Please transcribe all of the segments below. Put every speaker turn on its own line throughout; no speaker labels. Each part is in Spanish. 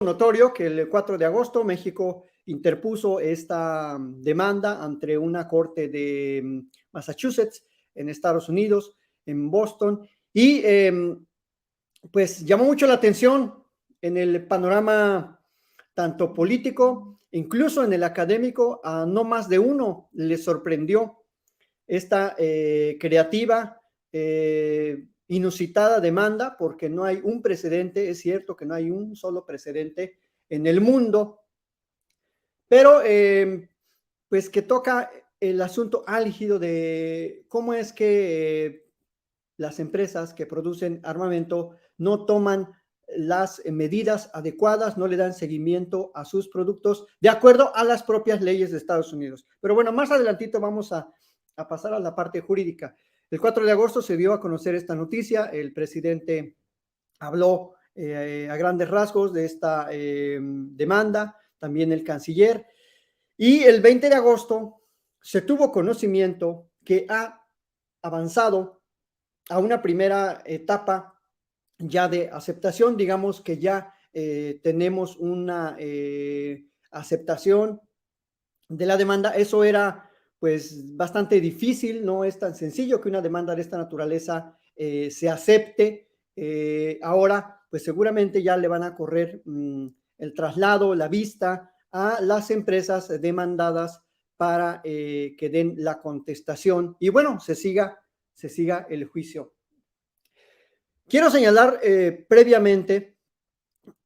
notorio que el 4 de agosto México interpuso esta demanda ante una corte de Massachusetts en Estados Unidos, en Boston, y pues llamó mucho la atención en el panorama tanto político, incluso en el académico. A no más de uno le sorprendió esta creativa, inusitada demanda, porque no hay un precedente. Es cierto que no hay un solo precedente en el mundo, pero pues que toca el asunto álgido de cómo es que las empresas que producen armamento no toman las medidas adecuadas, no le dan seguimiento a sus productos de acuerdo a las propias leyes de Estados Unidos. Pero bueno, más adelantito vamos a pasar a la parte jurídica. El 4 de agosto se dio a conocer esta noticia. El presidente habló a grandes rasgos de esta demanda, también el canciller, y el 20 de agosto se tuvo conocimiento que ha avanzado a una primera etapa ya de aceptación. Digamos que ya tenemos una aceptación de la demanda. Eso era pues bastante difícil, no es tan sencillo que una demanda de esta naturaleza se acepte. Ahora pues seguramente ya le van a correr el traslado, la vista a las empresas demandadas para que den la contestación y bueno, se siga el juicio. Quiero señalar previamente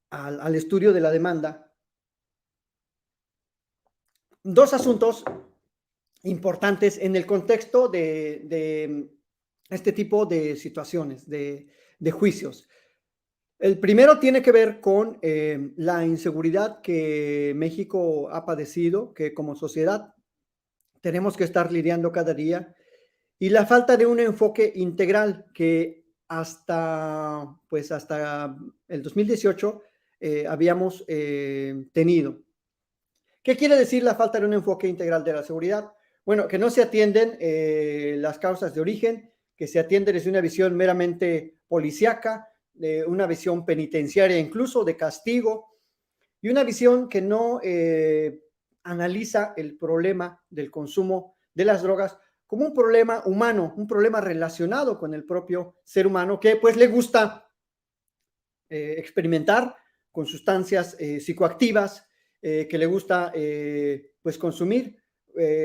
al estudio de la demanda dos asuntos importantes en el contexto de este tipo de situaciones, de juicios. El primero tiene que ver con la inseguridad que México ha padecido, que como sociedad tenemos que estar lidiando cada día, y la falta de un enfoque integral que hasta el 2018 habíamos tenido. ¿Qué quiere decir la falta de un enfoque integral de la seguridad? Bueno, que no se atienden las causas de origen, que se atiende desde una visión meramente policíaca, de una visión penitenciaria, incluso de castigo, y una visión que no analiza el problema del consumo de las drogas como un problema humano, un problema relacionado con el propio ser humano, que pues le gusta experimentar con sustancias psicoactivas, que le gusta pues consumir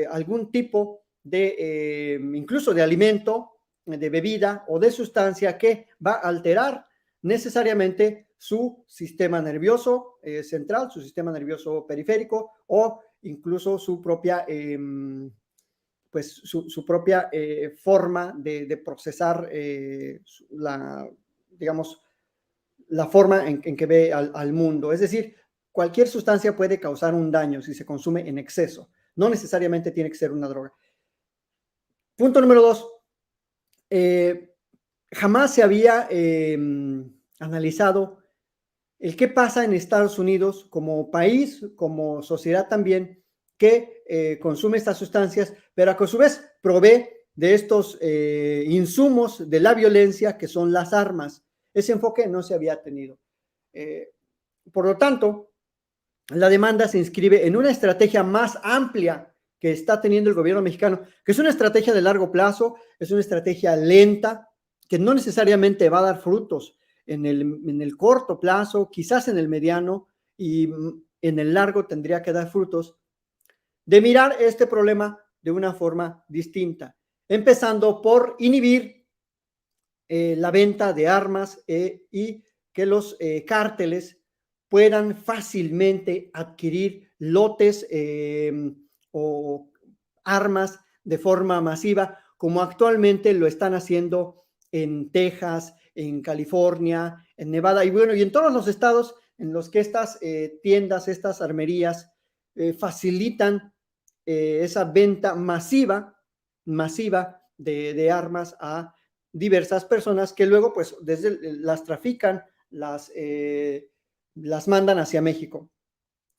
algún tipo de incluso de alimento, de bebida o de sustancia que va a alterar necesariamente su sistema nervioso central, su sistema nervioso periférico o incluso su propia pues su propia forma de procesar digamos, la forma en que ve al mundo. Es decir, cualquier sustancia puede causar un daño si se consume en exceso. No necesariamente tiene que ser una droga. Punto número 2. Jamás se había analizado el qué pasa en Estados Unidos como país, como sociedad también, que consume estas sustancias, pero que a su vez provee de estos insumos de la violencia que son las armas. Ese enfoque no se había tenido. Por lo tanto, la demanda se inscribe en una estrategia más amplia que está teniendo el gobierno mexicano, que es una estrategia de largo plazo, es una estrategia lenta, que no necesariamente va a dar frutos en el corto plazo, quizás en el mediano y en el largo tendría que dar frutos, de mirar este problema de una forma distinta, empezando por inhibir la venta de armas y que los cárteles puedan fácilmente adquirir lotes o armas de forma masiva, como actualmente lo están haciendo en Texas, en California, en Nevada y bueno, y en todos los estados en los que estas tiendas, estas armerías facilitan esa venta masiva de armas a diversas personas que luego pues desde las trafican, las mandan hacia México.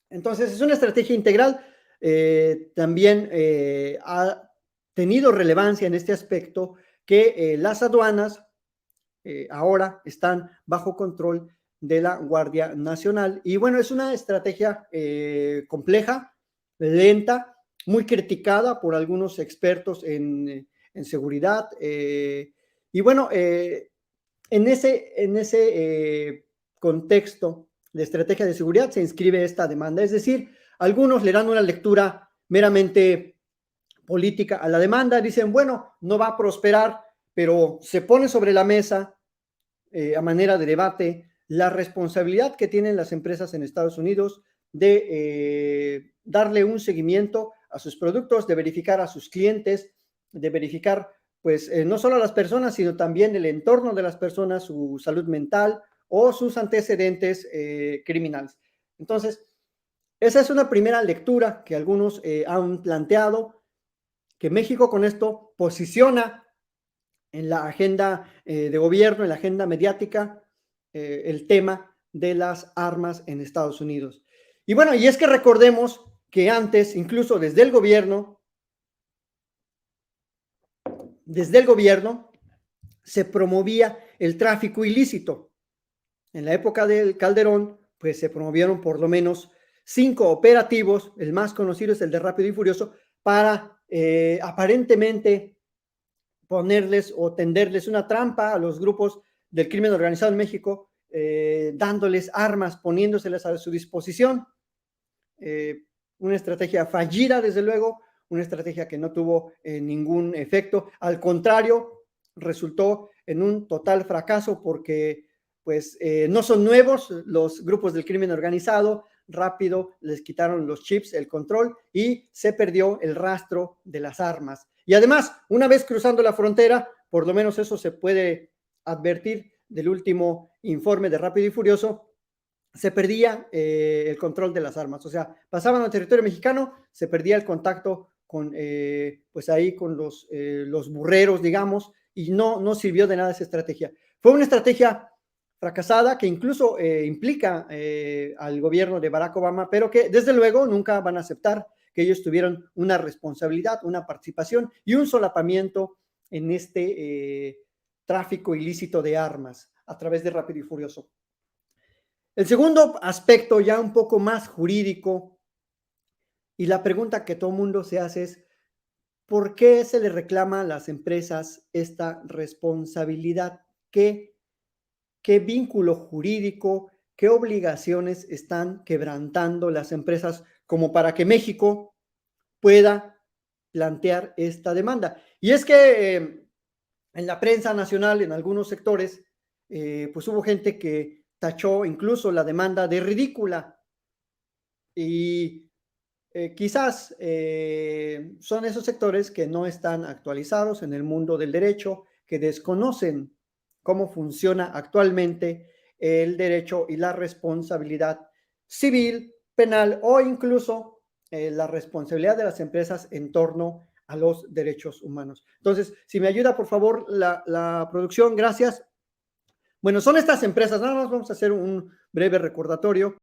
Entonces es una estrategia integral. También ha tenido relevancia en este aspecto que las aduanas ahora están bajo control de la Guardia Nacional. Y bueno, es una estrategia compleja, lenta, muy criticada por algunos expertos en seguridad. Y bueno, en ese contexto de estrategia de seguridad se inscribe esta demanda. Es decir, algunos le dan una lectura meramente política a la demanda, dicen, bueno, no va a prosperar, pero se pone sobre la mesa a manera de debate la responsabilidad que tienen las empresas en Estados Unidos de darle un seguimiento a sus productos, de verificar a sus clientes, de verificar pues no solo a las personas, sino también el entorno de las personas, su salud mental o sus antecedentes criminales. Entonces, esa es una primera lectura que algunos han planteado, que México con esto posiciona en la agenda de gobierno, en la agenda mediática, el tema de las armas en Estados Unidos. Y bueno, y es que recordemos que antes, incluso desde el gobierno, se promovía el tráfico ilícito. En la época del Calderón, pues se promovieron por lo menos 5 operativos, el más conocido es el de Rápido y Furioso, para aparentemente ponerles o tenderles una trampa a los grupos del crimen organizado en México, dándoles armas, poniéndoselas a su disposición. Una estrategia fallida, desde luego, una estrategia que no tuvo ningún efecto. Al contrario, resultó en un total fracaso porque pues no son nuevos los grupos del crimen organizado. Rápido les quitaron los chips, el control, y se perdió el rastro de las armas. Y además, una vez cruzando la frontera, por lo menos eso se puede advertir del último informe de Rápido y Furioso, se perdía el control de las armas. O sea, pasaban al territorio mexicano, se perdía el contacto con, pues ahí con los burreros, digamos, y no sirvió de nada esa estrategia. Fue una estrategia fracasada que incluso implica al gobierno de Barack Obama, pero que desde luego nunca van a aceptar que ellos tuvieron una responsabilidad, una participación y un solapamiento en este tráfico ilícito de armas a través de Rápido y Furioso. El segundo aspecto, ya un poco más jurídico, y la pregunta que todo el mundo se hace es, ¿por qué se le reclama a las empresas esta responsabilidad? ¿Qué vínculo jurídico, qué obligaciones están quebrantando las empresas como para que México pueda plantear esta demanda? Y es que en la prensa nacional, en algunos sectores, pues hubo gente que tachó incluso la demanda de ridícula y quizás son esos sectores que no están actualizados en el mundo del derecho, que desconocen cómo funciona actualmente el derecho y la responsabilidad civil, penal o incluso la responsabilidad de las empresas en torno a los derechos humanos. Entonces, si me ayuda, por favor, la producción, gracias. Bueno, son estas empresas, nada más vamos a hacer un breve recordatorio.